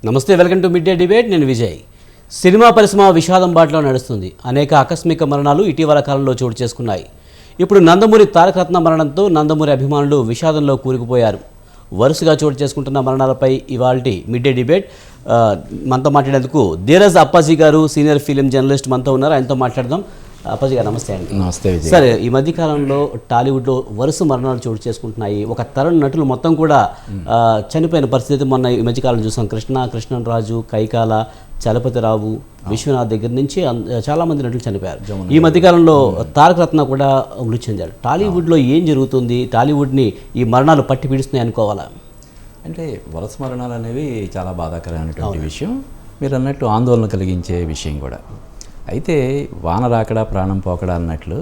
నమస్తే, welcome to mid day debate. నేను Vijay. Cinema పరిశ్రమ విషాదం బాటలో నడుస్తుంది. అనేక ఆకస్మిక మరణాలు ఇటీవల కాలంలో చోటు చేసుకున్నాయి. ఇప్పుడు నందమూరి తారక రత్న మరణంతో నందమూరి అభిమానులు విషాదంలో కూరుకుపోయారు. వరుసగా చోటు చేసుకుంటున్న మరణాలపై ఇవాల్టి మిడ్ డే డిబేట్ మనతో మాట్లాడేందుకు ధీరజ్ అప్పాజీ గారు సీనియర్ ఫిలిం జర్నలిస్ట్ మనతో ఉన్నారు. ఆయనతో మాట్లాడదాం. అప్పాజీ గారు నమస్తే అండి. నమస్తే విజయ్. సరే, ఈ మధ్యకాలంలో టాలీవుడ్లో వరుస మరణాలు చోటు చేసుకుంటున్నాయి. ఒక తరం నటులు మొత్తం కూడా చనిపోయిన పరిస్థితి మొన్న ఈ మధ్యకాలం చూసాం. కృష్ణరాజు, కైకాల, చలపతిరావు, విశ్వనాథ్ దగ్గర నుంచి చాలామంది నటులు చనిపోయారు. ఈ మధ్యకాలంలో తారక రత్న కూడా మృతి చెందాడు. టాలీవుడ్లో ఏం జరుగుతుంది? టాలీవుడ్ని ఈ మరణాలు పట్టి పీడిస్తున్నాయి అనుకోవాలా? అంటే వరుస మరణాలు అనేవి చాలా బాధాకరమైనటువంటి విషయం. మీరు అన్నట్టు ఆందోళన కలిగించే విషయం కూడా. అయితే వాన రాకడా ప్రాణం పోకడా అన్నట్లు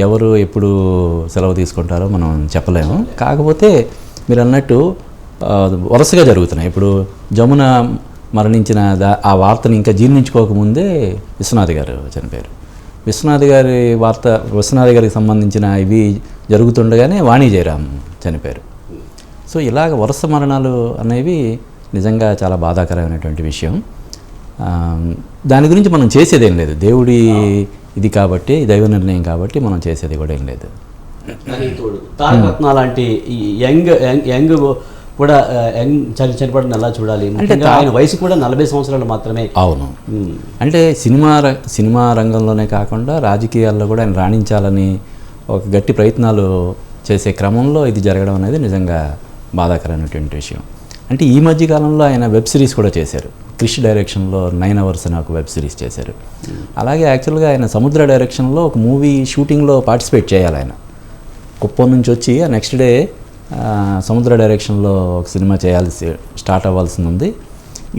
ఎవరు ఎప్పుడు సెలవు తీసుకుంటారో మనం చెప్పలేము. కాకపోతే మీరు అన్నట్టు వరుసగా జరుగుతున్నాయి. ఇప్పుడు జమున మరణించిన ఆ వార్తను ఇంకా జీర్ణించుకోకముందే విశ్వనాథ్ గారు చనిపోయారు. విశ్వనాథ్ గారికి సంబంధించిన ఇవి జరుగుతుండగానే వాణి జయరాం చనిపోయారు. సో ఇలాగ వరుస మరణాలు అనేవి నిజంగా చాలా బాధాకరమైనటువంటి విషయం. దాని గురించి మనం చేసేదేం లేదు. దేవుడి ఇది కాబట్టి, దైవ నిర్ణయం కాబట్టి మనం చేసేది కూడా ఏం లేదు. తారక రత్న లాంటి యంగ్ కూడా చనిపోవడం ఎలా చూడాలి? అంటే ఆయన వయసు కూడా 40 సంవత్సరాలు మాత్రమే. అవును. అంటే సినిమా రంగంలోనే కాకుండా రాజకీయాల్లో కూడా ఆయన రాణించాలని ఒక గట్టి ప్రయత్నాలు చేసే క్రమంలో ఇది జరగడం అనేది నిజంగా బాధాకరమైనటువంటి విషయం. అంటే ఈ మధ్య కాలంలో ఆయన వెబ్ సిరీస్ కూడా చేశారు. క్రిష్ డైరెక్షన్లో 9 Hours అని ఒక వెబ్ సిరీస్ చేశారు. అలాగే యాక్చువల్గా ఆయన సముద్ర డైరెక్షన్లో ఒక మూవీ షూటింగ్లో పార్టిసిపేట్ చేయాలి. ఆయన కుప్పం నుంచి వచ్చి నెక్స్ట్ డే సముద్ర డైరెక్షన్లో ఒక సినిమా స్టార్ట్ అవ్వాల్సి ఉంది.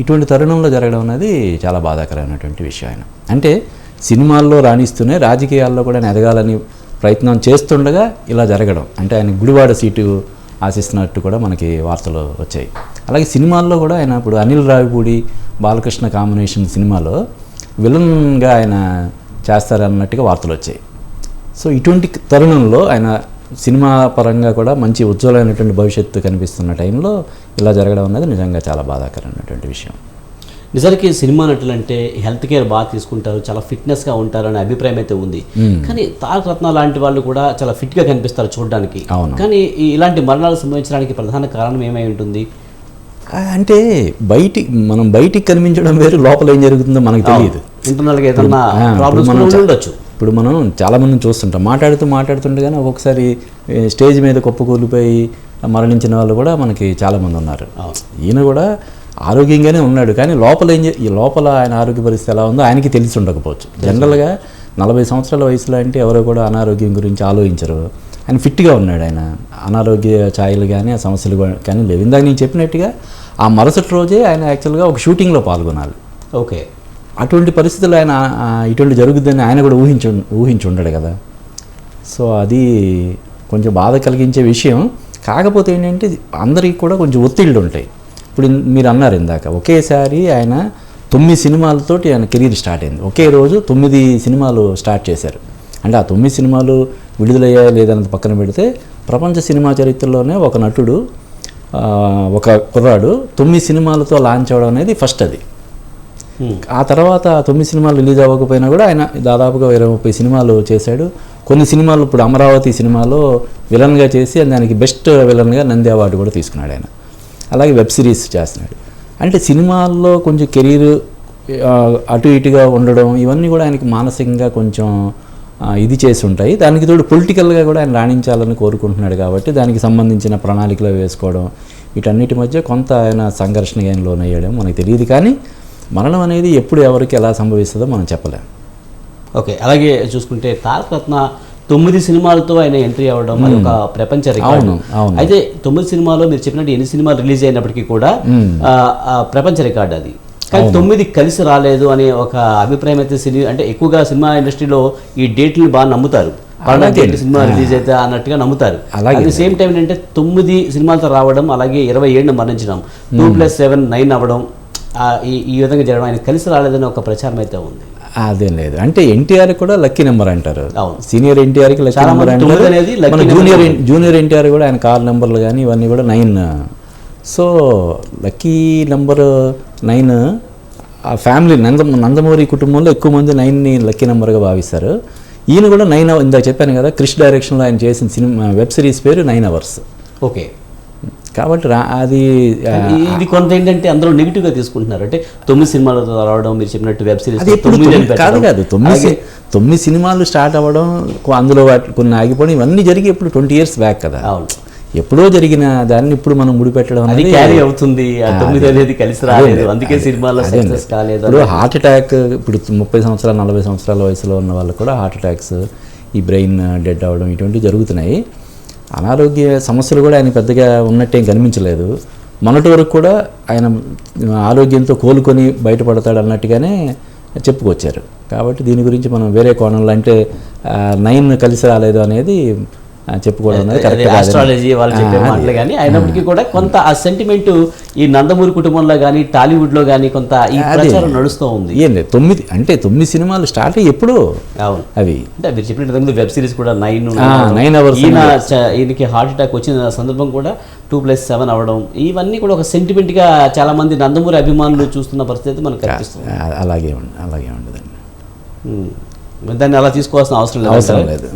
ఇటువంటి తరుణంలో జరగడం అనేది చాలా బాధాకరమైనటువంటి విషయం. ఆయన అంటే సినిమాల్లో రాణిస్తూనే రాజకీయాల్లో కూడా ఆయన ఎదగాలని ప్రయత్నం చేస్తుండగా ఇలా జరగడం అంటే ఆయన గుడివాడ సీటు ఆశిస్తున్నట్టు కూడా మనకి వార్తలు వచ్చాయి. అలాగే సినిమాల్లో కూడా ఆయన ఇప్పుడు అనిల్ రావిపూడి, బాలకృష్ణ కాంబినేషన్ సినిమాలో విలన్గా ఆయన చేస్తారన్నట్టుగా వార్తలు వచ్చాయి. సో ఇటువంటి తరుణంలో ఆయన సినిమా పరంగా కూడా మంచి ఉజ్వలమైనటువంటి భవిష్యత్తు కనిపిస్తున్న టైంలో ఇలా జరగడం అనేది నిజంగా చాలా బాధాకరమైనటువంటి విషయం. నిజానికి సినిమా నటులు అంటే హెల్త్ కేర్ బాగా తీసుకుంటారు, చాలా ఫిట్నెస్గా ఉంటారు అనే అభిప్రాయం అయితే ఉంది. కానీ తారక రత్న లాంటి వాళ్ళు కూడా చాలా ఫిట్గా కనిపిస్తారు చూడడానికి. కానీ ఇలాంటి మరణాలు సంభవించడానికి ప్రధాన కారణం ఏమై ఉంటుంది? అంటే మనం బయటికి కనిపించడం వేరు, లోపల ఏం జరుగుతుందో మనకు తెలియదు. ఇంటర్నల్గా ఏదన్నా ప్రాబ్లమ్స్ ఉండొచ్చు. ఇప్పుడు మనం చాలామందిని చూస్తుంటాం, మాట్లాడుతుండగానే ఒక్కొక్కసారి స్టేజ్ మీద కుప్పకూలిపోయి మరణించిన వాళ్ళు కూడా మనకి చాలామంది ఉన్నారు. ఈయన కూడా ఆరోగ్యంగానే ఉన్నాడు, కానీ లోపల ఆయన ఆరోగ్య పరిస్థితి ఎలా ఉందో ఆయనకి తెలిసి ఉండకపోవచ్చు. జనరల్గా 40 సంవత్సరాల వయసులో అంటే ఎవరో కూడా అనారోగ్యం గురించి ఆలోచించరు. ఆయన ఫిట్గా ఉన్నాడు. ఆయన అనారోగ్య ఛాయలు కానీ ఆ సమస్యలు కానీ లేవు. ఇందాక నేను చెప్పినట్టుగా ఆ మరుసటి రోజే ఆయన యాక్చువల్గా ఒక షూటింగ్లో పాల్గొనాలి. ఓకే, అటువంటి పరిస్థితుల్లో ఆయన ఇటువంటి జరుగుతుందని ఆయన కూడా ఊహించి ఉండడు కదా. సో అది కొంచెం బాధ కలిగించే విషయం. కాకపోతే ఏంటంటే అందరికీ కూడా కొంచెం ఒత్తిళ్ళు ఉంటాయి. ఇప్పుడు మీరు అన్నారు ఇందాక, ఒకేసారి ఆయన 9 సినిమాలతోటి ఆయన కెరీర్ స్టార్ట్ అయింది. ఒకే రోజు 9 సినిమాలు స్టార్ట్ చేశారు. అంటే ఆ 9 సినిమాలు విడుదలయ్యాయా లేదన్నది పక్కన పెడితే ప్రపంచ సినిమా చరిత్రలోనే ఒక నటుడు, ఒక కుర్రాడు 9 సినిమాలతో లాంచ్ అవ్వడం అనేది ఫస్ట్. అది ఆ తర్వాత 9 సినిమాలు రిలీజ్ అవ్వకపోయినా కూడా ఆయన దాదాపుగా 20-30 సినిమాలు చేశాడు. కొన్ని సినిమాలు ఇప్పుడు అమరావతి సినిమాలో విలన్గా చేసి దానికి బెస్ట్ విలన్గా నంది అవార్డు కూడా తీసుకున్నాడు ఆయన. అలాగే వెబ్ సిరీస్ చేస్తున్నాడు. అంటే సినిమాల్లో కొంచెం కెరీర్ అటు ఇటుగా ఉండడం ఇవన్నీ కూడా ఆయనకి మానసికంగా కొంచెం ఇది చేసి ఉంటాయి. దానికి తోడు పొలిటికల్గా కూడా ఆయన రాణించాలని కోరుకుంటున్నాడు కాబట్టి దానికి సంబంధించిన ప్రణాళికలు వేసుకోవడం, వీటన్నిటి మధ్య కొంత ఆయన సంఘర్షణగా ఆయన లోనయ్యడం మనకు తెలియదు. కానీ మరణం అనేది ఎప్పుడు ఎవరికి ఎలా సంభవిస్తుందో మనం చెప్పలేం. ఓకే, అలాగే చూసుకుంటే తారక రత్న 9 సినిమాలతో ఆయన ఎంట్రీ అవ్వడం అది ఒక ప్రపంచ రికార్డు. అయితే 9 సినిమాలో మీరు చెప్పినట్టు ఎన్ని సినిమాలు రిలీజ్ అయినప్పటికీ కూడా ప్రపంచ రికార్డు అది. కానీ 9 కలిసి రాలేదు అనే ఒక అభిప్రాయం అయితే అంటే ఎక్కువగా సినిమా ఇండస్ట్రీలో ఈ డేట్లు బాగా నమ్ముతారు. సినిమా రిలీజ్ అయితే అన్నట్టుగా నమ్ముతారు. అలాగే సేమ్ టైం ఏంటంటే 9 సినిమాలతో రావడం, అలాగే 27 మరణించడం, 2+7 9 అవ్వడం, ఈ విధంగా జరగడం ఆయన కలిసి రాలేదని ఒక ప్రచారం అయితే ఉంది. అదేం లేదు. అంటే ఎన్టీఆర్ కూడా లక్కీ నెంబర్ అంటారు. సీనియర్ ఎన్టీఆర్కి లక్కీ నెంబర్ అంటారు. జూనియర్ ఎన్టీఆర్ కూడా ఆయన కార్ నెంబర్లు కానీ ఇవన్నీ కూడా 9 సో లక్కీ నెంబర్ 9 ఆ ఫ్యామిలీ నందమూరి కుటుంబంలో ఎక్కువ మంది 9ని లక్కీ నెంబర్గా భావిస్తారు. ఈయన కూడా 9 ఇందాక చెప్పాను కదా, క్రిష్ డైరెక్షన్లో ఆయన చేసిన సినిమా వెబ్ సిరీస్ పేరు 9 అవర్స్. ఓకే. కాబట్టి అది ఇది కొంత ఏంటంటే అందరూ నెగిటివ్గా తీసుకుంటున్నారు. అంటే 9 సినిమాలతో రావడం, మీరు చెప్పినట్టు వెబ్ సిరీస్ అది ఎప్పుడు కాదు 9 సినిమాలు స్టార్ట్ అవ్వడం, అందులో కొన్ని ఆగిపోవడం, ఇవన్నీ జరిగి ఇప్పుడు 20 years బ్యాక్ కదా. అవును. ఎప్పుడో జరిగిన దాన్ని ఇప్పుడు మనం ముడిపెట్టడం అది క్యారీ అవుతుంది. 9 అనేది కలిసి రాలేదు, అందుకే సినిమాలో సక్సెస్ కాలేదు. ఇప్పుడు హార్ట్ అటాక్, ఇప్పుడు 30 సంవత్సరాలు 40 సంవత్సరాల వయసులో ఉన్న వాళ్ళు కూడా హార్ట్ అటాక్స్, ఈ బ్రెయిన్ డెడ్ అవ్వడం ఇటువంటివి జరుగుతున్నాయి. అనారోగ్య సమస్యలు కూడా ఆయన పెద్దగా ఉన్నట్టేం కనిపించలేదు. మొన్నటి వరకు కూడా ఆయన ఆరోగ్యంతో కోలుకొని బయటపడతాడు అన్నట్టుగానే చెప్పుకొచ్చారు. కాబట్టి దీని గురించి మనం వేరే కోణంలో, అంటే 9 కలిసి రాలేదు అనేది చెప్పుకోవడం అనేది కరెక్ట్. ఆస్ట్రాలజీ వాళ్ళు చెప్పే మాటలు కానీ అయినప్పటికీ కూడా కొంత ఆ సెంటిమెంట్ ఈ నందమూరి కుటుంబంలో కానీ టాలీవుడ్లో కానీ కొంత ఈ ప్రచారం నడుస్తూ ఉంది. ఏం లేదు 9 సినిమాలు స్టార్ట్ అయ్యి ఎప్పుడు. అవును. అవి అంటే మీరు చెప్పినట్టు వెబ్ సిరీస్ కూడా 9 అవర్స్. ఈయనకి హార్ట్ అటాక్ వచ్చిన సందర్భం కూడా 2+7 అవ్వడం, ఇవన్నీ కూడా ఒక సెంటిమెంట్గా చాలా మంది నందమూరి అభిమానులు చూస్తున్న పరిస్థితి మనకు కనిపిస్తుంది. అలాగే ఉండదండి. దాన్ని అలా తీసుకోవాల్సిన అవసరం లేదు.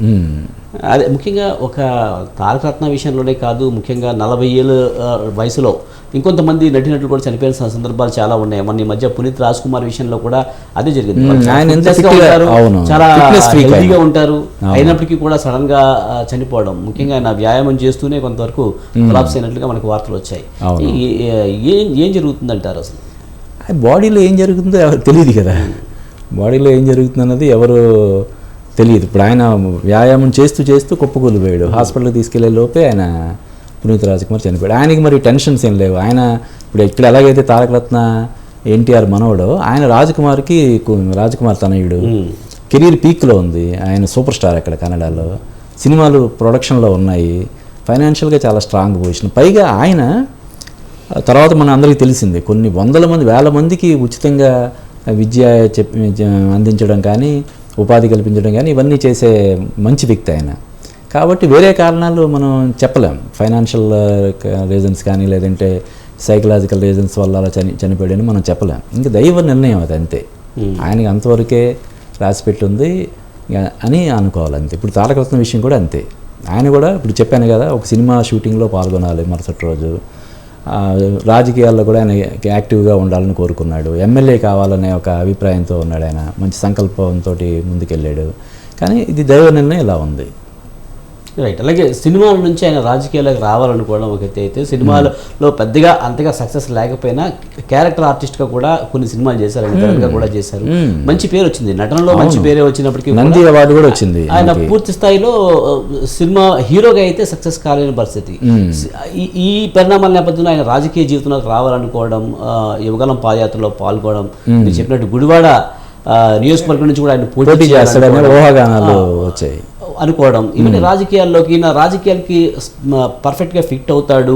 అదే ముఖ్యంగా ఒక తారక రత్న విషయంలోనే కాదు, ముఖ్యంగా 40 ఏళ్ళ వయసులో ఇంకొంతమంది నటినట్లు కూడా చనిపోయిన సందర్భాలు చాలా ఉన్నాయి. మొన్న ఈ మధ్య పునీత్ రాజ్ కుమార్ విషయంలో కూడా అదే జరిగింది. చాలా హెల్తీగా ఉంటారు, అయినప్పటికీ కూడా సడన్ గా చనిపోవడం, ముఖ్యంగా ఆయన వ్యాయామం చేస్తూనే కొంతవరకు కొలాప్స్ అయినట్లుగా మనకు వార్తలు వచ్చాయి. ఏం జరుగుతుందంటారు అసలు? బాడీలో ఏం జరుగుతుందో తెలియదు కదా. బాడీలో ఏం జరుగుతుంది అన్నది ఎవరు తెలియదు. ఇప్పుడు ఆయన వ్యాయామం చేస్తూ కుప్పకూలిపోయాడు. హాస్పిటల్కి తీసుకెళ్లే లోపే ఆయన పునీత్ రాజ్ కుమార్ చనిపోయాడు. ఆయనకి మరి టెన్షన్స్ ఏం లేవు. ఆయన ఇప్పుడు ఇక్కడ ఎలాగైతే తారక రత్న ఎన్టీఆర్ మనవడో, ఆయన రాజ్ కుమార్ తనయుడు కెరీర్ పీక్లో ఉంది. ఆయన సూపర్ స్టార్ అక్కడ కన్నడలో, సినిమాలు ప్రొడక్షన్లో ఉన్నాయి, ఫైనాన్షియల్గా చాలా స్ట్రాంగ్ పొజిషన్. పైగా ఆయన తర్వాత మన అందరికీ తెలిసింది, కొన్ని వందల మంది వేల మందికి ఉచితంగా విద్య అందించడం కానీ, ఉపాధి కల్పించడం కానీ ఇవన్నీ చేసే మంచి వ్యక్తి ఆయన. కాబట్టి వేరే కారణాలు మనం చెప్పలేం. ఫైనాన్షియల్ రీజన్స్ కానీ, లేదంటే సైకలాజికల్ రీజన్స్ వల్ల అలా చనిపోయాడని మనం చెప్పలేం. ఇంకా దైవ నిర్ణయం అది, అంతే. ఆయనకి అంతవరకే రాసిపెట్టి ఉంది అని అనుకోవాలి, అంతే. ఇప్పుడు తారక రత్న విషయం కూడా అంతే. ఆయన కూడా ఇప్పుడు చెప్పాను కదా, ఒక సినిమా షూటింగ్లో పాల్గొనాలి మరుసటి రోజు. రాజకీయాల్లో కూడా ఆయన యాక్టివ్గా ఉండాలని కోరుకున్నాడు. ఎమ్మెల్యే కావాలనే ఒక అభిప్రాయంతో ఉన్నాడు. ఆయన మంచి సంకల్పంతో ముందుకెళ్ళాడు. కానీ ఇది దైవ నిర్ణయం ఇలా ఉంది. రైట్. అలాగే సినిమాల నుంచి ఆయన రాజకీయాలకు రావాలనుకోవడం ఒక ఎత్తు అయితే, సినిమాలో పెద్దగా అంతగా సక్సెస్ లేకపోయినా క్యారెక్టర్ ఆర్టిస్ట్గా కూడా కొన్ని సినిమాలు చేశారు, ఆయన కూడా చేశారు. మంచి పేరు వచ్చింది, నటనలో మంచి పేరే వచ్చినప్పటికీ నంది అవార్డు కూడా వచ్చింది. ఆయన పూర్తి స్థాయిలో సినిమా హీరోగా అయితే సక్సెస్ కాలేని పరిస్థితి. ఈ పరిణామాల నేపథ్యంలో ఆయన రాజకీయ జీవితంలోకి రావాలనుకోవడం, యువగలం పాదయాత్రలో పాల్గొనడం, మీరు చెప్పినట్టు గుడివాడ నియోజకవర్గం నుంచి కూడా ఆయన పోటీ చేస్తాడనే ఊహాగానాలు వచ్చాయి అనుకోవడం, ఇవన్నీ రాజకీయాల్లోకి రాజకీయాలకి పర్ఫెక్ట్గా ఫిట్ అవుతాడు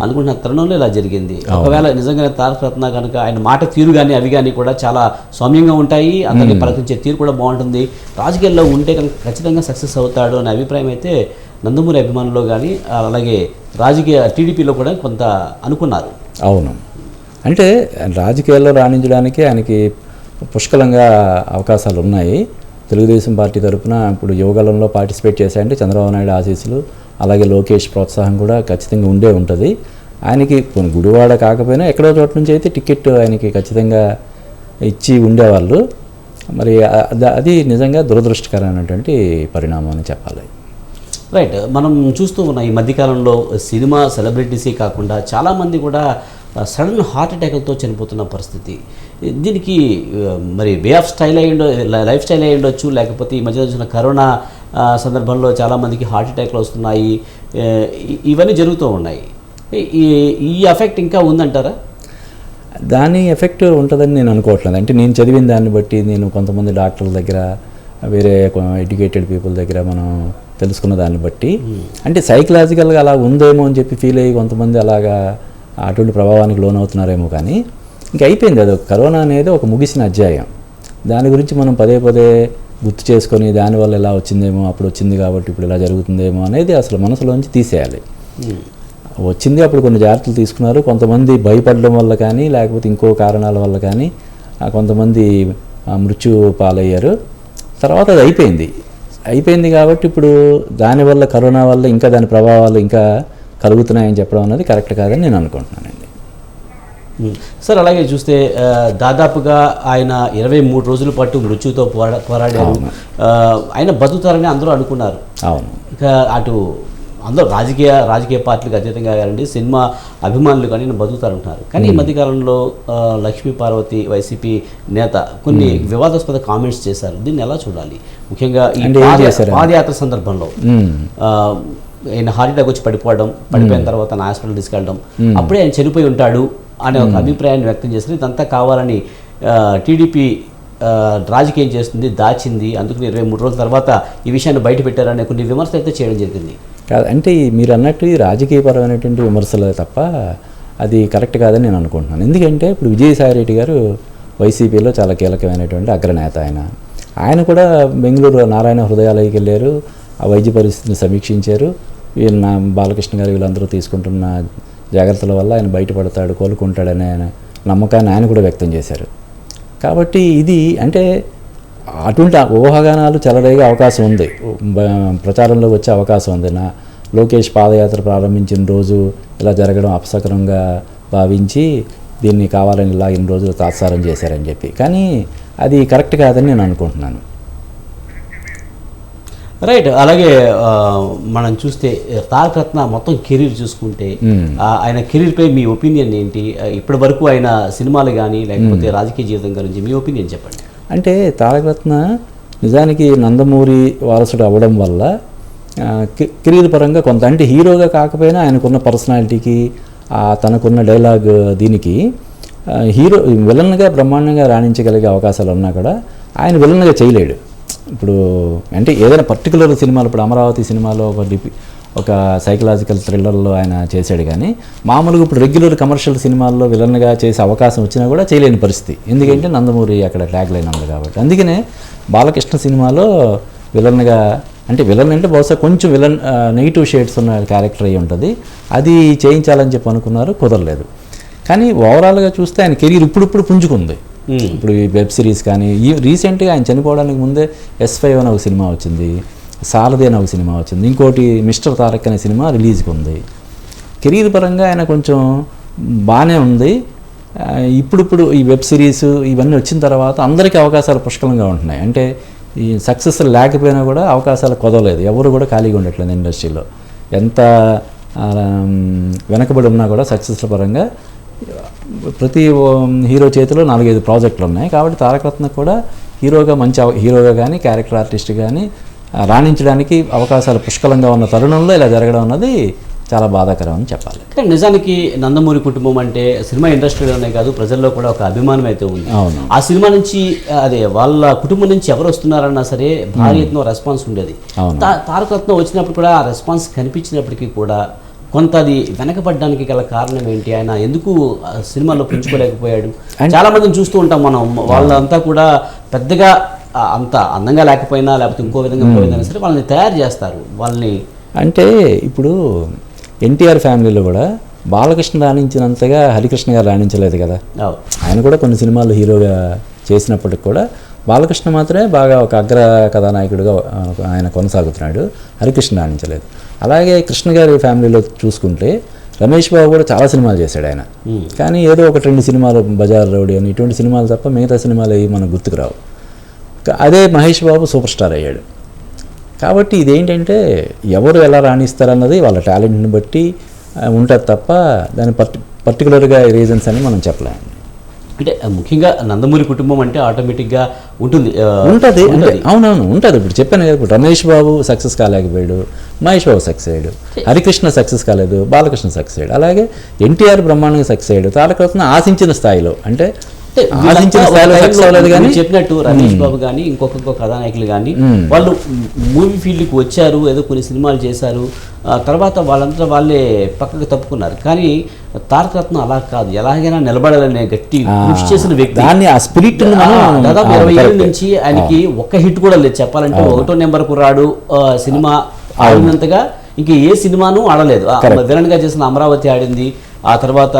అనుకుంటున్న తరుణంలో ఇలా జరిగింది. ఒకవేళ నిజంగా తారక రత్న కనుక ఆయన మాట తీరు కానీ అవి కానీ కూడా చాలా సౌమ్యంగా ఉంటాయి, అందరినీ పలకరించే తీరు కూడా బాగుంటుంది, రాజకీయాల్లో ఉంటే కనుక ఖచ్చితంగా సక్సెస్ అవుతాడు అనే అభిప్రాయం అయితే నందమూరి అభిమానుల్లో కానీ, అలాగే రాజకీయ టీడీపీలో కూడా కొంత అనుకున్నారు. అవును, అంటే రాజకీయాల్లో రాణించడానికి ఆయనకి పుష్కలంగా అవకాశాలు ఉన్నాయి. తెలుగుదేశం పార్టీ తరఫున ఇప్పుడు యువగలంలో పార్టిసిపేట్ చేశాయంటే చంద్రబాబు నాయుడు ఆశీస్సులు, అలాగే లోకేష్ ప్రోత్సాహం కూడా ఖచ్చితంగా ఉంటుంది. ఆయనకి గుడివాడ కాకపోయినా ఎక్కడో చోట నుంచి అయితే టికెట్ ఆయనకి ఖచ్చితంగా ఇచ్చి ఉండేవాళ్ళు. మరి అది నిజంగా దురదృష్టకరమైనటువంటి పరిణామం అని చెప్పాలి. రైట్. మనం చూస్తూ ఉన్న ఈ మధ్యకాలంలో సినిమా సెలబ్రిటీసే కాకుండా చాలామంది కూడా సడన్ హార్ట్ అటాక్లతో చనిపోతున్న పరిస్థితి. దీనికి మరి way of style life style అయి ఉండొచ్చు, లేకపోతే ఈ మధ్య వచ్చిన కరోనా సందర్భంలో చాలామందికి హార్ట్ అటాక్లు వస్తున్నాయి, ఇవన్నీ జరుగుతూ ఉన్నాయి. ఈ ఎఫెక్ట్ ఇంకా ఉందంటారా? దాని ఎఫెక్ట్ ఉంటుందని నేను అనుకోవట్లేదు. అంటే నేను చదివిన దాన్ని బట్టి, నేను కొంతమంది డాక్టర్ల దగ్గర, వేరే ఎడ్యుకేటెడ్ పీపుల్ దగ్గర మనం తెలుసుకున్న దాన్ని బట్టి, అంటే సైకలాజికల్గా అలా ఉందేమో అని చెప్పి ఫీల్ అయ్యి కొంతమంది అలాగా అటువంటి ప్రభావానికి లోనవుతున్నారేమో. కానీ ఇంకా అయిపోయింది, అది కరోనా అనేది ఒక ముగిసిన అధ్యాయం. దాని గురించి మనం పదే గుర్తు చేసుకొని దానివల్ల ఎలా వచ్చిందేమో, అప్పుడు వచ్చింది కాబట్టి ఇప్పుడు ఇలా జరుగుతుందేమో అనేది అసలు మనసులోంచి తీసేయాలి. వచ్చింది అప్పుడు కొన్ని జాగ్రత్తలు తీసుకున్నారు. కొంతమంది భయపడడం వల్ల కానీ లేకపోతే ఇంకో కారణాల వల్ల కానీ కొంతమంది మృత్యు పాలయ్యారు. తర్వాత అది అయిపోయింది కాబట్టి ఇప్పుడు దానివల్ల కరోనా వల్ల ఇంకా దాని ప్రభావాలు ఇంకా కలుగుతున్నాయని చెప్పడం అనేది కరెక్ట్ కాదని నేను అనుకుంటున్నానండి. సార్ అలాగే చూస్తే దాదాపుగా ఆయన 23 రోజుల పాటు మృత్యుతో పోరాడారు. ఆయన బతుకుతారని అందరూ అనుకున్నారు. అవును. ఇక అటు అందరూ రాజకీయ పార్టీలకు అతీతంగా కానివ్వండి, సినిమా అభిమానులు కానీ బతుకుతారంటున్నారు. కానీ ఈ మధ్యకాలంలో లక్ష్మీ పార్వతి వైసీపీ నేత కొన్ని వివాదాస్పద కామెంట్స్ చేశారు. దీన్ని ఎలా చూడాలి? ముఖ్యంగా ఈ పాదయాత్ర సందర్భంలో ఆయన హార్ట్ అటాక్ వచ్చి పడిపోయిన తర్వాత నా హాస్పిటల్ తీసుకెళ్ళడం, అప్పుడే ఆయన చనిపోయి ఉంటాడు అనే ఒక అభిప్రాయాన్ని వ్యక్తం చేశారు. ఇదంతా కావాలని టీడీపీ రాజకీయం చేస్తుంది, దాచింది, అందుకని 23 రోజుల తర్వాత ఈ విషయాన్ని బయట పెట్టారనే కొన్ని విమర్శలు అయితే చేయడం జరిగింది. కాదు అంటే మీరు అన్నట్టు రాజకీయపరమైనటువంటి విమర్శలే తప్ప అది కరెక్ట్ కాదని నేను అనుకుంటున్నాను. ఎందుకంటే ఇప్పుడు విజయసాయి రెడ్డి గారు వైసీపీలో చాలా కీలకమైనటువంటి అగ్రనేత. ఆయన కూడా బెంగళూరు నారాయణ హృదయాలయకి వెళ్ళారు, ఆ వైద్య పరిస్థితిని సమీక్షించారు. బాలకృష్ణ గారు వీళ్ళందరూ తీసుకుంటున్న జాగ్రత్తల వల్ల ఆయన బయటపడతాడు, కోలుకుంటాడనే నమ్మకాన్ని ఆయన కూడా వ్యక్తం చేశారు. కాబట్టి ఇది అంటే అటువంటి ఊహాగానాలు చెలరేగే అవకాశం ఉంది, ప్రచారంలో వచ్చే అవకాశం ఉంది. లోకేష్ పాదయాత్ర ప్రారంభించిన రోజు ఇలా జరగడం అపశకరంగా భావించి దీన్ని కావాలని ఇలా ఇన్ని రోజులు తాత్సారం చేశారని చెప్పి, కానీ అది కరెక్ట్ కాదని నేను అనుకుంటున్నాను. రైట్. అలాగే మనం చూస్తే తారక రత్న మొత్తం కెరీర్ చూసుకుంటే ఆయన కెరీర్పై మీ ఒపీనియన్ ఏంటి? ఇప్పటి వరకు ఆయన సినిమాలు కానీ లేకపోతే రాజకీయ జీవితం గురించి మీ ఒపీనియన్ చెప్పండి. అంటే తారక రత్న నిజానికి నందమూరి వారసుడు అవ్వడం వల్ల కెరీర్ పరంగా కొంత అంటే హీరోగా కాకపోయినా ఆయనకున్న పర్సనాలిటీకి తనకున్న డైలాగ్ దీనికి విలన్గా బ్రహ్మాండంగా రాణించగలిగే అవకాశాలు ఉన్నా కూడా ఆయన విలన్గా చేయలేడు. ఇప్పుడు అంటే ఏదైనా పర్టికులర్ సినిమాలు, ఇప్పుడు అమరావతి సినిమాలో ఒక సైకలాజికల్ థ్రిల్లర్లో ఆయన చేశాడు, కానీ మామూలుగా ఇప్పుడు రెగ్యులర్ కమర్షియల్ సినిమాల్లో విలన్గా చేసే అవకాశం వచ్చినా కూడా చేయలేని పరిస్థితి. ఎందుకంటే నందమూరి అక్కడ ట్యాగ్ లైన్ ఉంది కాబట్టి. అందుకనే బాలకృష్ణ సినిమాలో విలన్గా అంటే బహుశా కొంచెం నెగిటివ్ షేడ్స్ ఉన్న క్యారెక్టర్ అయి ఉంటుంది, అది చేయించాలని చెప్పి అనుకున్నారు, కుదరలేదు. కానీ ఓవరాల్గా చూస్తే ఆయన కెరీర్ ఇప్పుడు పుంజుకుంది. ఇప్పుడు ఈ వెబ్ సిరీస్ కానీ రీసెంట్గా ఆయన చనిపోవడానికి ముందే S5 అనే ఒక సినిమా వచ్చింది, సారథి అనే ఒక సినిమా వచ్చింది, ఇంకోటి మిస్టర్ తారక్ అనే సినిమా రిలీజ్కి ఉంది. కెరీర్ పరంగా ఆయన కొంచెం బాగానే ఉంది. ఇప్పుడు ఈ వెబ్ సిరీస్ ఇవన్నీ వచ్చిన తర్వాత అందరికీ అవకాశాలు పుష్కలంగా ఉంటున్నాయి. అంటే ఈ సక్సెస్ లేకపోయినా కూడా అవకాశాలు కుదరలేదు, ఎవరు కూడా ఖాళీగా ఉండట్లేదు ఇండస్ట్రీలో. ఎంత వెనకబడి ఉన్నా కూడా సక్సెస్ల పరంగా ప్రతి హీరో చేతిలో 4-5 ప్రాజెక్టులు ఉన్నాయి. కాబట్టి తారక రత్న కూడా హీరోగా కానీ క్యారెక్టర్ ఆర్టిస్ట్ కానీ రాణించడానికి అవకాశాలు పుష్కలంగా ఉన్న తరుణంలో ఇలా జరగడం అన్నది చాలా బాధాకరం అని చెప్పాలి. కానీ నిజానికి నందమూరి కుటుంబం అంటే సినిమా ఇండస్ట్రీలోనే కాదు, ప్రజల్లో కూడా ఒక అభిమానం అయితే ఉంది. అవును. ఆ సినిమా నుంచి వాళ్ళ కుటుంబం నుంచి ఎవరు వస్తున్నారన్నా సరే భారీ ఎత్తున రెస్పాన్స్ ఉండేది. తారక రత్న వచ్చినప్పుడు కూడా ఆ రెస్పాన్స్ కనిపించినప్పటికీ కూడా కొంత అది వెనకబడ్డానికి గల కారణం ఏంటి? ఆయన ఎందుకు సినిమాలో పుంజుకోలేకపోయాడు? చాలా మందిని చూస్తూ ఉంటాం మనం, వాళ్ళంతా కూడా పెద్దగా అంత అందంగా లేకపోయినా లేకపోతే ఇంకో విధంగా సరే వాళ్ళని తయారు చేస్తారు. వాళ్ళని అంటే ఇప్పుడు ఎన్టీఆర్ ఫ్యామిలీలో కూడా బాలకృష్ణ రాణించినంతగా హరికృష్ణ గారు రాణించలేదు కదా. ఆయన కూడా కొన్ని సినిమాలు హీరోగా చేసినప్పటికి కూడా బాలకృష్ణ మాత్రమే బాగా ఒక అగ్ర కథానాయకుడిగా ఆయన కొనసాగుతున్నాడు, హరికృష్ణ రాణించలేదు. అలాగే కృష్ణ గారి ఫ్యామిలీలో చూసుకుంటే రమేష్ బాబు కూడా చాలా సినిమాలు చేశాడు ఆయన, కానీ ఏదో 1-2 సినిమాలు బజార్ రౌడీ అని ఇటువంటి సినిమాలు తప్ప మిగతా సినిమాలు అవి మనకు గుర్తుకు రావు. అదే మహేష్ బాబు సూపర్ స్టార్ అయ్యాడు. కాబట్టి ఇదేంటంటే ఎవరు ఎలా రాణిస్తారన్నది వాళ్ళ టాలెంట్ని బట్టి ఉంటుంది తప్ప దాని పర్టికులర్గా రీజన్స్ అని మనం చెప్పలేము. అంటే ముఖ్యంగా నందమూరి కుటుంబం అంటే ఆటోమేటిక్గా ఉంటుంది. అవునవును ఉంటుంది. ఇప్పుడు చెప్పాను కదా, ఇప్పుడు రమేష్ బాబు సక్సెస్ కాలేకపోయాడు, మహేష్ బాబు సక్సెస్ అయ్యాడు, హరికృష్ణ సక్సెస్ కాలేదు, బాలకృష్ణ సక్సెస్ అయ్యాడు, అలాగే ఎన్టీఆర్ బ్రహ్మాండంగా సక్సెస్ అయ్యాడు. తారక రత్న ఆశించిన స్థాయిలో అంటే చెప్పినట్టు రమేష్ బాబు కానీ ఇంకొక కథానాయకులు కానీ వాళ్ళు మూవీ ఫీల్డ్కి వచ్చారు, ఏదో కొన్ని సినిమాలు చేశారు, తర్వాత వాళ్ళంతా వాళ్ళే పక్కకు తప్పుకున్నారు. కానీ తారక రత్న అలా కాదు, ఎలాగైనా నిలబడాలనే గట్టి కృషి చేసిన వ్యక్తి. దాదాపు 20 ఏళ్ళ నుంచి ఆయనకి ఒక్క హిట్ కూడా లేదు చెప్పాలంటే. 1వ నెంబర్ కుర్రాడు సినిమా ఆడినంతగా ఇంక ఏ సినిమాను ఆడలేదు. విలన్ గా చేసిన అమరావతి ఆడింది, ఆ తర్వాత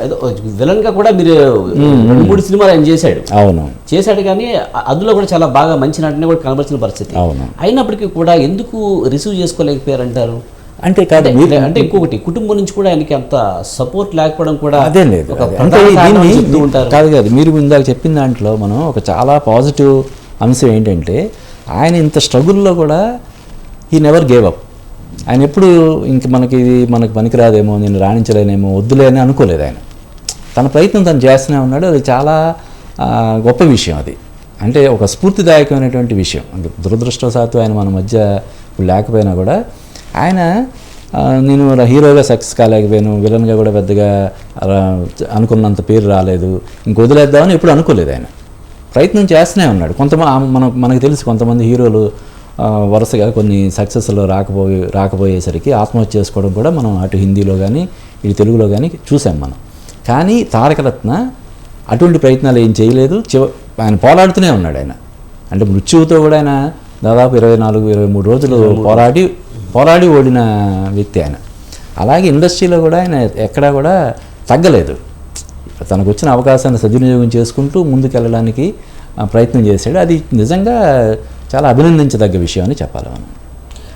ఏదో విలన్ గా కూడా మీరు 2-3 సినిమాలు ఆయన చేశాడు. అవును, చేశాడు, కానీ అందులో కూడా చాలా బాగా మంచి నటన కూడా కనబరిచిన పరిస్థితి. అవును. అయినప్పటికీ కూడా ఎందుకు రిసీవ్ చేసుకోలేకపోయారంటారు? అంటే కాదు, అంటే ఇంకొకటి కుటుంబం నుంచి కూడా ఆయనకి అంత సపోర్ట్ లేకపోవడం కూడా అదే లేదు. అంటే కాదు, మీరు ఇందాక చెప్పిన దాంట్లో మనం ఒక చాలా పాజిటివ్ అంశం ఏంటంటే ఆయన ఇంత స్ట్రగుల్లో కూడా హీ నెవర్ గేవ్ అప్. ఆయన ఎప్పుడు ఇంక మనకు పనికిరాదేమో, నేను రాణించలేనేమో, వద్దులే అని అనుకోలేదు. ఆయన తన ప్రయత్నం తను చేస్తూనే ఉన్నాడు. అది చాలా గొప్ప విషయం. అది అంటే ఒక స్ఫూర్తిదాయకమైనటువంటి విషయం. దురదృష్టవశాత్తు ఆయన మన మధ్య లేకపోయినా కూడా ఆయన నేను హీరోగా సక్సెస్ కాలేకపోయాను, విలన్గా కూడా పెద్దగా అనుకున్నంత పేరు రాలేదు, ఇంక వదిలేద్దామని ఎప్పుడు అనుకోలేదు. ఆయన ప్రయత్నం చేస్తూనే ఉన్నాడు. మనకు తెలుసు కొంతమంది హీరోలు వరుసగా కొన్ని సక్సెస్లో రాకపోయేసరికి ఆత్మహత్య చేసుకోవడం కూడా మనం అటు హిందీలో కానీ ఇటు తెలుగులో కానీ చూసాం మనం. కానీ తారకరత్న అటువంటి ప్రయత్నాలు ఏం చేయలేదు. ఆయన పోరాడుతూనే ఉన్నాడు. ఆయన అంటే మృత్యువుతో కూడా ఆయన దాదాపు 24-23 రోజులు పోరాడి ఓడిన వ్యక్తి ఆయన. అలాగే ఇండస్ట్రీలో కూడా ఆయన ఎక్కడా కూడా తగ్గలేదు. తనకు వచ్చిన అవకాశాన్ని సద్వినియోగం చేసుకుంటూ ముందుకెళ్ళడానికి ప్రయత్నం చేశాడు. అది నిజంగా చాలా అభినందించదగ్గ విషయం అని చెప్పాలి మనం.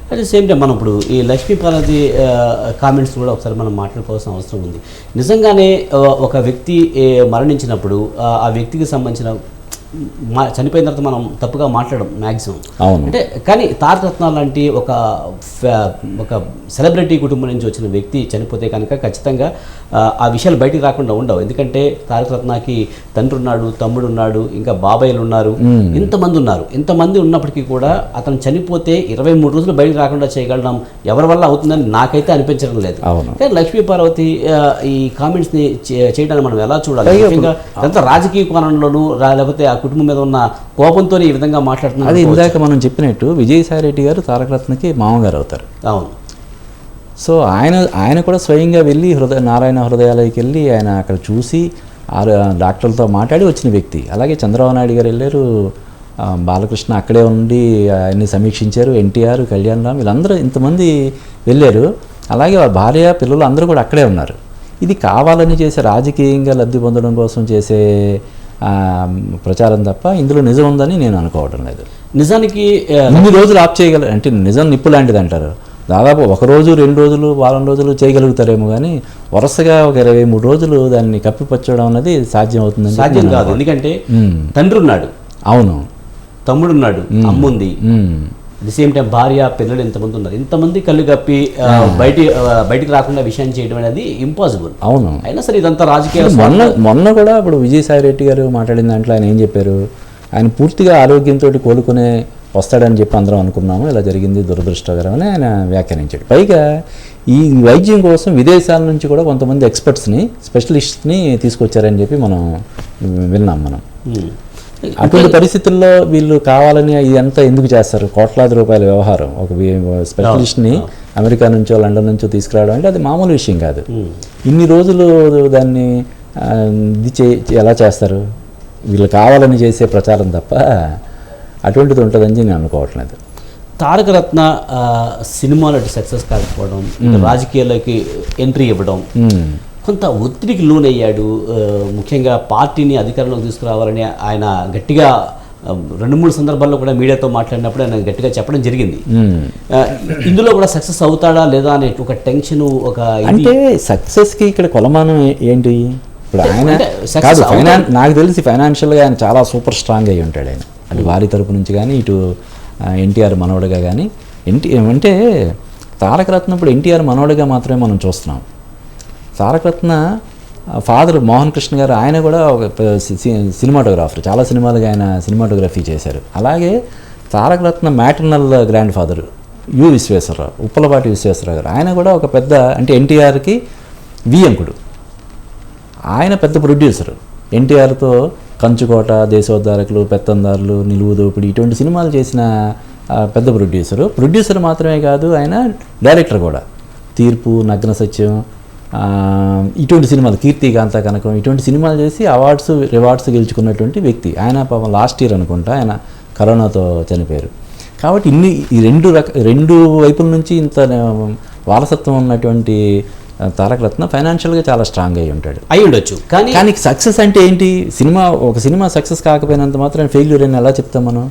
అట్ ద సేమ్ టైం మనం ఇప్పుడు ఈ లక్ష్మీపార్వతి కామెంట్స్ కూడా ఒకసారి మనం మాట్లాడుకోవాల్సిన అవసరం ఉంది. నిజంగానే ఒక వ్యక్తి మరణించినప్పుడు ఆ వ్యక్తికి సంబంధించిన చనిపోయిన తర్వాత మనం తప్పుగా మాట్లాడడం మ్యాక్సిమం. అంటే కానీ తారకరత్న లాంటి ఒక సెలబ్రిటీ కుటుంబం నుంచి వచ్చిన వ్యక్తి చనిపోతే కనుక ఖచ్చితంగా ఆ విషయాలు బయటికి రాకుండా ఉండవు. ఎందుకంటే తారకరత్నకి తండ్రి ఉన్నాడు, తమ్ముడు ఉన్నాడు, ఇంకా బాబాయిలు ఉన్నారు, ఇంతమంది ఉన్నప్పటికీ కూడా అతను చనిపోతే 23 రోజులు బయటికి రాకుండా చేయగలడం ఎవరి వల్ల అవుతుందని నాకైతే అనిపించడం లేదు. కానీ లక్ష్మీపార్వతి ఈ కామెంట్స్ని చేయడానికి మనం ఎలా చూడాలి? ముఖ్యంగా అంత రాజకీయ కోణంలోనూ లేకపోతే ఆ కుటుంబం మీద ఉన్న కోపంతో ఈ విధంగా మాట్లాడుతున్నారు. అది ఇందాక మనం చెప్పినట్టు విజయసాయిరెడ్డి గారు తారకరత్నకి మామగారు అవుతారు. అవును. సో ఆయన కూడా స్వయంగా వెళ్ళి నారాయణ హృదయాలయకి వెళ్ళి ఆయన అక్కడ చూసి డాక్టర్లతో మాట్లాడి వచ్చిన వ్యక్తి. అలాగే చంద్రబాబు నాయుడు గారు వెళ్ళారు, బాలకృష్ణ అక్కడే ఉండి ఆయన్ని సమీక్షించారు, ఎన్టీఆర్, కళ్యాణ్ రామ్ వీళ్ళందరూ ఇంతమంది వెళ్ళారు. అలాగే వాళ్ళ భార్య పిల్లలు అందరూ కూడా అక్కడే ఉన్నారు. ఇది కావాలని చేసే రాజకీయంగా లబ్ధి పొందడం కోసం చేసే ప్రచారం తప్ప ఇందులో నిజం ఉందని నేను అనుకోవడం లేదు. నిజానికి ఇన్ని రోజులు ఆప్ చేయగలరు అంటే నిజం నిప్పు లాంటిది అంటారు. దాదాపు 1 రోజు 2 రోజులు వారం రోజులు చేయగలుగుతారేమో, కానీ వరుసగా ఒక 23 రోజులు దాన్ని కప్పిపచ్చడం అనేది సాధ్యం అవుతుందని సాధ్యం కాదు. ఎందుకంటే తండ్రి ఉన్నాడు, అవును, తమ్ముడు ఉన్నాడు, అమ్ముంది, ది సేమ్ టైం భార్య, పిల్లలు ఇంతమంది ఉన్నారు. ఇంతమంది కళ్ళు కప్పి బయటికి రాకుండా విషయాన్ని చేయడం అనేది ఇంపాసిబుల్. అవును. అయినా సరే ఇదంతా రాజకీయ. మొన్న కూడా ఇప్పుడు విజయసాయిరెడ్డి గారు మాట్లాడిన దాంట్లో ఆయన ఏం చెప్పారు? ఆయన పూర్తిగా ఆరోగ్యంతో కోలుకునే వస్తాడని చెప్పి అందరం అనుకున్నాము, ఇలా జరిగింది దురదృష్టకరమని ఆయన వ్యాఖ్యానించాడు. పైగా ఈ వైద్యం కోసం విదేశాల నుంచి కూడా కొంతమంది ఎక్స్పర్ట్స్ని, స్పెషలిస్ట్ని తీసుకొచ్చారని చెప్పి మనం విన్నాం. మనం అటువంటి పరిస్థితుల్లో వీళ్ళు కావాలని ఇదంతా ఎందుకు చేస్తారు? కోట్లాది రూపాయల వ్యవహారం. ఒక స్పెషలిస్ట్ని అమెరికా నుంచో లండన్ నుంచో తీసుకురావడం అంటే అది మామూలు విషయం కాదు. ఇన్ని రోజులు దాన్ని ఎలా చేస్తారు? వీళ్ళు కావాలని చేసే ప్రచారం తప్ప అటువంటిది ఉంటుందని నేను అనుకోవట్లేదు. తారకరత్న సినిమాలో సక్సెస్ కాకపోవడం, రాజకీయాల్లోకి ఎంట్రీ ఇవ్వడం, కొంత ఒత్తిడికి లోనయ్యాడు. ముఖ్యంగా పార్టీని అధికారంలోకి తీసుకురావాలని ఆయన గట్టిగా 2-3 సందర్భాల్లో కూడా మీడియాతో మాట్లాడినప్పుడు ఆయన గట్టిగా చెప్పడం జరిగింది. ఇందులో కూడా సక్సెస్ అవుతాడా లేదా అనే ఒక టెన్షన్, ఒక అంటే సక్సెస్కి ఇక్కడ కొలమానం ఏంటి? ఇప్పుడు ఆయన కాదు, నాకు తెలిసి ఫైనాన్షియల్గా ఆయన చాలా సూపర్ స్ట్రాంగ్ అయి ఉంటాడు. ఆయన అటు వారి తరపు నుంచి కానీ ఇటు ఎన్టీఆర్ మనవడిగా కానీ. అంటే తారకరత్న ఇప్పుడు ఎన్టీఆర్ మనవడిగా మాత్రమే మనం చూస్తున్నాం. తారకరత్న ఫాదర్ మోహన్ కృష్ణ గారు ఆయన కూడా ఒక సినిమాటోగ్రాఫర్, చాలా సినిమాలుగా ఆయన సినిమాటోగ్రఫీ చేశారు. అలాగే Tarakaratna maternal grand father Vishweshwararao, Uppalapati Vishweshwararao garu, ఆయన కూడా ఒక పెద్ద అంటే ఎన్టీఆర్కి వియంకుడు. ఆయన పెద్ద ప్రొడ్యూసరు. ఎన్టీఆర్తో కంచుకోట, దేశోద్ధారకులు, పెత్తందారులు, నిలువు దోపిడి ఇటువంటి సినిమాలు చేసిన పెద్ద ప్రొడ్యూసర్ మాత్రమే కాదు, ఆయన డైరెక్టర్ కూడా. తీర్పు, నగ్న సత్యం ఇటువంటి సినిమాలు, కీర్తికాంత కనకం ఇటువంటి సినిమాలు చేసి రివార్డ్స్ గెలుచుకున్నటువంటి వ్యక్తి. ఆయన పాపం లాస్ట్ ఇయర్ అనుకుంటా ఆయన కరోనాతో చనిపోయారు. కాబట్టి ఈ రెండు వైపుల నుంచి ఇంత వారసత్వం ఉన్నటువంటి తారక రత్న ఫైనాన్షియల్గా చాలా స్ట్రాంగ్ అయి ఉంటాడు, అయి ఉండొచ్చు. కానీ సక్సెస్ అంటే ఏంటి? ఒక సినిమా సక్సెస్ కాకపోయినంత మాత్రం ఫెయిల్యూర్ అని ఎలా చెప్తాం మనం?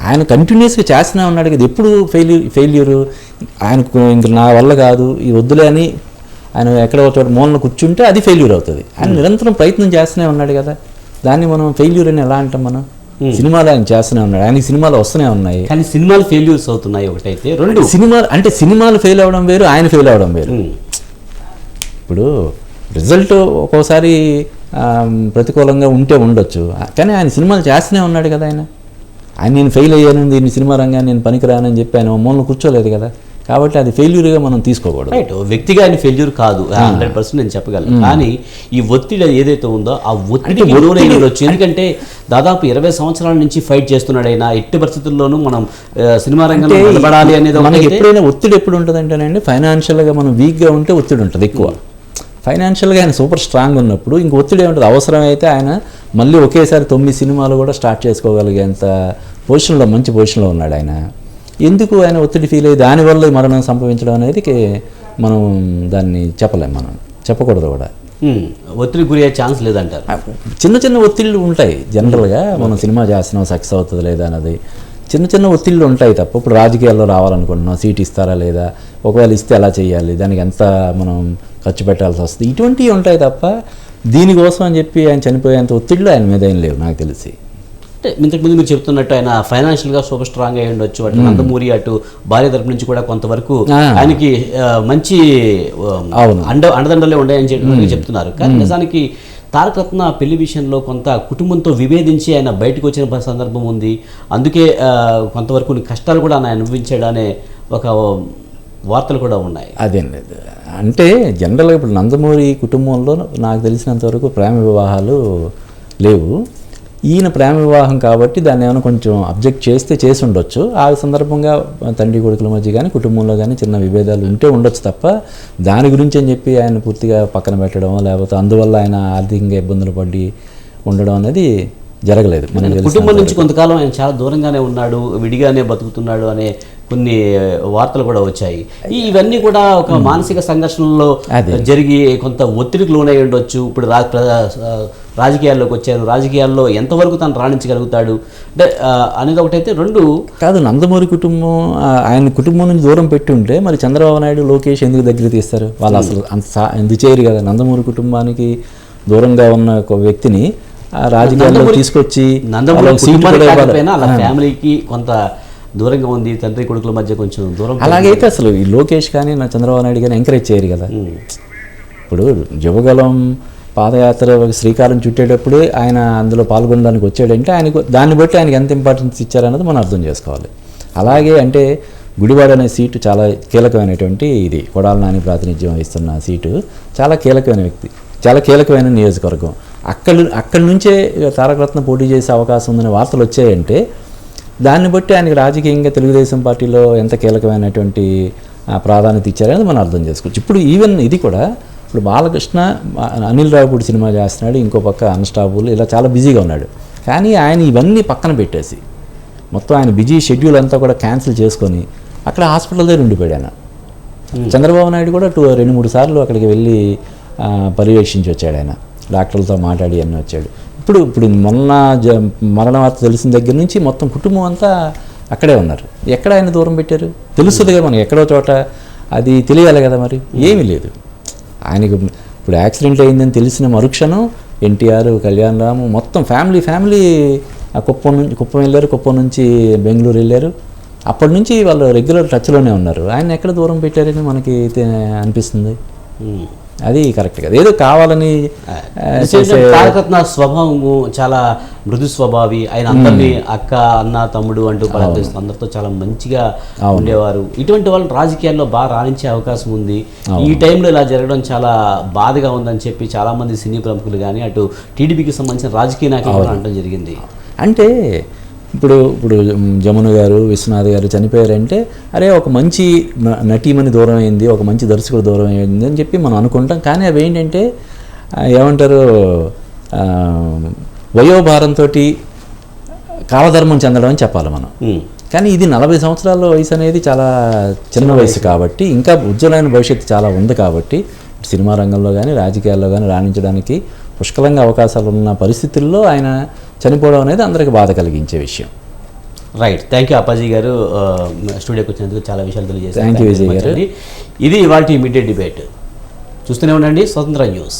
ఆయన కంటిన్యూస్గా చేస్తూనే ఉన్నాడు కదా, ఎప్పుడు ఫెయిల్యూరు ఆయనకు ఇంక నా వల్ల కాదు ఈ వద్దులే అని ఆయన ఎక్కడ ఒక చోట మూలన కూర్చుంటే అది ఫెయిల్యూర్ అవుతుంది. ఆయన నిరంతరం ప్రయత్నం చేస్తూనే ఉన్నాడు కదా, దాన్ని మనం ఫెయిల్యూర్ అని ఎలా అంటాం మనం? సినిమాలు ఆయన చేస్తూనే ఉన్నాడు, ఆయనకి సినిమాలు వస్తూనే ఉన్నాయి. కానీ సినిమాలు ఫెయిల్యూర్స్ అవుతున్నాయి ఒకటైతే, రెండు సినిమాలు ఫెయిల్ అవ్వడం వేరు, ఆయన ఫెయిల్ అవ్వడం వేరు. ఇప్పుడు రిజల్ట్ ఒక్కోసారి ప్రతికూలంగా ఉంటే ఉండొచ్చు, కానీ ఆయన సినిమాలు చేస్తూనే ఉన్నాడు కదా. ఆయన నేను ఫెయిల్ అయ్యాను, దీన్ని సినిమా రంగాన్ని నేను పనికిరానని చెప్పి ఆయన మూలన కూర్చోలేదు కదా. కాబట్టి అది ఫెయిల్యూర్గా మనం తీసుకోకూడదు. రైట్, వ్యక్తిగా ఆయన ఫెయిల్యూర్ కాదు 100% నేను చెప్పగలను. కానీ ఈ ఒత్తిడి ఏదైతే ఉందో ఆ ఒత్తిడికి లోనైనవచ్చు. ఎందుకంటే దాదాపు 20 సంవత్సరాల నుంచి ఫైట్ చేస్తున్నాడు ఆయన. ఎట్టి పరిస్థితుల్లోనూ మనం సినిమా రంగంలో నిలబడాలి అనేది మనకి ఎప్పుడైనా ఒత్తిడి ఎప్పుడు ఉంటుంది అంటేనండి, ఫైనాన్షియల్గా మనం వీక్గా ఉంటే ఒత్తిడి ఉంటుంది ఎక్కువ. ఫైనాన్షియల్గా ఆయన సూపర్ స్ట్రాంగ్ ఉన్నప్పుడు ఇంక ఒత్తిడి ఏముంటుంది. అవసరమైతే ఆయన మళ్ళీ ఒకేసారి 9 సినిమాలు కూడా స్టార్ట్ చేసుకోగలిగేంత పొజిషన్లో, మంచి పొజిషన్లో ఉన్నాడు ఆయన. ఎందుకు ఆయన ఒత్తిడి ఫీల్ అయ్యి దానివల్ల మరణం సంభవించడం అనేది మనం దాన్ని మనం చెప్పకూడదు కూడా. ఒత్తిడి గురి అయ్యే ఛాన్స్ లేదంటారు. చిన్న ఒత్తిళ్ళు ఉంటాయి జనరల్గా. మనం సినిమా చేస్తున్నాం, సక్సెస్ అవుతుంది లేదా అన్నది చిన్న ఒత్తిళ్ళు ఉంటాయి తప్ప. ఇప్పుడు రాజకీయాల్లో రావాలనుకుంటున్నాం, సీట్ ఇస్తారా లేదా, ఒకవేళ ఇస్తే ఎలా చేయాలి, దానికి ఎంత మనం ఖర్చు పెట్టాల్సి వస్తుంది, ఇటువంటివి ఉంటాయి తప్ప దీనికోసం అని చెప్పి ఆయన చనిపోయేంత ఒత్తిళ్ళు ఆయన మీద ఏం లేవు నాకు తెలిసి. అంటే ఇంతకుముందు మీరు చెప్తున్నట్టు ఆయన ఫైనాన్షియల్గా సూపర్ స్ట్రాంగ్ అయి ఉండొచ్చు. అటు నందమూరి అటు భార్య తరపు నుంచి కూడా కొంతవరకు ఆయనకి మంచి అండదండలే ఉన్నాయని చెప్పి చెప్తున్నారు. కానీ నిజానికి తారక రత్న పెళ్లి విషయంలో కొంత కుటుంబంతో విభేదించి ఆయన బయటకు వచ్చిన సందర్భం ఉంది. అందుకే కొంతవరకు కష్టాలు కూడా ఆయన అనుభవించాడు అనే ఒక వార్తలు కూడా ఉన్నాయి. అదేం లేదు, అంటే జనరల్గా ఇప్పుడు నందమూరి కుటుంబంలో నాకు తెలిసినంతవరకు ప్రేమ వివాహాలు లేవు. ఈయన ప్రేమ వివాహం కాబట్టి దాన్ని ఏమైనా కొంచెం అబ్జెక్ట్ చేసి ఉండొచ్చు. ఆ సందర్భంగా తండ్రి కొడుకుల మధ్య కానీ కుటుంబంలో కానీ చిన్న విభేదాలు ఉంటే ఉండొచ్చు తప్ప దాని గురించి అని చెప్పి ఆయన పూర్తిగా పక్కన పెట్టడం, లేకపోతే అందువల్ల ఆయన ఆర్థికంగా ఇబ్బందులు పడి ఉండడం అనేది జరగలేదు. కుటుంబం నుంచి కొంతకాలం ఆయన చాలా దూరంగానే ఉన్నాడు, విడిగానే బతుకుతున్నాడు అనే కొన్ని వార్తలు కూడా వచ్చాయి. ఇవన్నీ కూడా ఒక మానసిక సంఘర్షణలో జరిగి కొంత ఒత్తిడికి లోనై ఉండొచ్చు. ఇప్పుడు రాజకీయాల్లోకి వచ్చారు, రాజకీయాల్లో ఎంతవరకు తను రాణించగలుగుతాడు అంటే అనేది ఒకటైతే. రెండు కాదు, నందమూరి కుటుంబం ఆయన కుటుంబం నుంచి దూరం పెట్టి ఉంటే మరి చంద్రబాబు నాయుడు, లోకేష్ ఎందుకు దగ్గర తీస్తారు? వాళ్ళు అసలు ఎందుకు చేయరు కదా. నందమూరి కుటుంబానికి దూరంగా ఉన్న ఒక వ్యక్తిని రాజకీయాల్లో తీసుకొచ్చి ఫ్యామిలీకి కొంత దూరంగా ఉంది, తండ్రి కొడుకుల మధ్య కొంచెం దూరం. అలాగైతే అసలు ఈ లోకేష్ కానీ నా చంద్రబాబు నాయుడు కానీ ఎంకరేజ్ చేయరు కదా. ఇప్పుడు యువగలం పాదయాత్ర శ్రీకారం చుట్టేటప్పుడే ఆయన అందులో పాల్గొనడానికి వచ్చాడంటే ఆయనకు దాన్ని బట్టి ఆయనకి ఎంత ఇంపార్టెన్స్ ఇచ్చారన్నది మనం అర్థం చేసుకోవాలి. అలాగే అంటే గుడివాడ అనే సీటు చాలా కీలకమైనటువంటి ఇది, కొడాలి నాని ప్రాతినిధ్యం వహిస్తున్న సీటు చాలా కీలకమైన వ్యక్తి, చాలా కీలకమైన నియోజకవర్గం. అక్కడి నుంచే తారక రత్న పోటీ చేసే అవకాశం ఉందనే వార్తలు వచ్చాయంటే దాన్ని బట్టి ఆయనకి రాజకీయంగా తెలుగుదేశం పార్టీలో ఎంత కీలకమైనటువంటి ప్రాధాన్యత ఇచ్చారనేది మనం అర్థం చేసుకోవచ్చు. ఇప్పుడు ఈవెన్ ఇది కూడా ఇప్పుడు బాలకృష్ణ అనిల్ రావిపూడి సినిమా చేస్తున్నాడు, ఇంకో పక్క అన్స్టాపుల్, ఇలా చాలా బిజీగా ఉన్నాడు. కానీ ఆయన ఇవన్నీ పక్కన పెట్టేసి మొత్తం ఆయన బిజీ షెడ్యూల్ అంతా కూడా క్యాన్సిల్ చేసుకొని అక్కడ హాస్పిటల్ దగ్గర ఉండిపోయాడు ఆయన. చంద్రబాబు నాయుడు కూడా 2-3 సార్లు అక్కడికి వెళ్ళి పర్యవేక్షించి వచ్చాడు ఆయన, డాక్టర్లతో మాట్లాడి అన్నీ వచ్చాడు. ఇప్పుడు మొన్న మరణ వార్త తెలిసిన దగ్గర నుంచి మొత్తం కుటుంబం అంతా అక్కడే ఉన్నారు. ఎక్కడ ఆయన దూరం పెట్టారు? తెలుస్తుంది కదా మనకి, ఎక్కడో చోట అది తెలియాలి కదా. మరి ఏమీ లేదు ఆయనకు. ఇప్పుడు యాక్సిడెంట్ అయిందని తెలిసిన మరుక్షణం ఎన్టీఆర్, కళ్యాణ్ రామ్ మొత్తం ఫ్యామిలీ కుప్పం వెళ్ళారు, కుప్పం నుంచి బెంగళూరు వెళ్ళారు. అప్పటి నుంచి వాళ్ళు రెగ్యులర్ టచ్లోనే ఉన్నారు. ఆయన ఎక్కడ దూరం పెట్టారని మనకి అనిపిస్తుంది. అది కరెక్ట్ కదా, ఏదో కావాలని. తారక రత్న స్వభావము చాలా మృదు స్వభావి. ఆయన అందరినీ అక్క, అన్న, తమ్ముడు అంటూ పలకరిస్తూ అందరితో చాలా మంచిగా ఉండేవారు. ఇటువంటి వాళ్ళు రాజకీయాల్లో బాగా రాణించే అవకాశం ఉంది. ఈ టైంలో ఇలా జరగడం చాలా బాధగా ఉందని చెప్పి చాలా మంది సినీ ప్రముఖులు కానీ అటు టీడీపీకి సంబంధించిన రాజకీయ నాయకులు అనడం జరిగింది. అంటే ఇప్పుడు జమున గారు, విశ్వనాథ్ గారు చనిపోయారంటే అరే ఒక మంచి నటీమణి దూరం అయింది, ఒక మంచి దర్శకుడు దూరం అయింది అని చెప్పి మనం అనుకుంటాం. కానీ అవి ఏంటంటే ఏమంటారు, వయోభారంతో కాలధర్మం చెందడం అని చెప్పాలి మనం. కానీ ఇది 40 సంవత్సరాల వయసు అనేది చాలా చిన్న వయసు కాబట్టి ఇంకా ఉజ్వలమైన భవిష్యత్తు చాలా ఉంది కాబట్టి సినిమా రంగంలో కానీ రాజకీయాల్లో కానీ రాణించడానికి పుష్కలంగా అవకాశాలు ఉన్న పరిస్థితుల్లో ఆయన చనిపోవడం అనేది అందరికీ బాధ కలిగించే విషయం. రైట్, థ్యాంక్ యూ అప్పాజీ గారు, స్టూడియోకి వచ్చినందుకు చాలా విషయాలు తెలియజేశారు. థ్యాంక్ యూ విజయ్ గారు. ఇది ఇవాల్టి మిడ్-డే డిబేట్. చూస్తూనే ఉండండి స్వతంత్ర న్యూస్.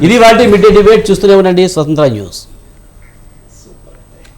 ఇది వాటి మిడ్-డే డిబేట్. చూస్తూనే ఉండండి స్వతంత్ర న్యూస్.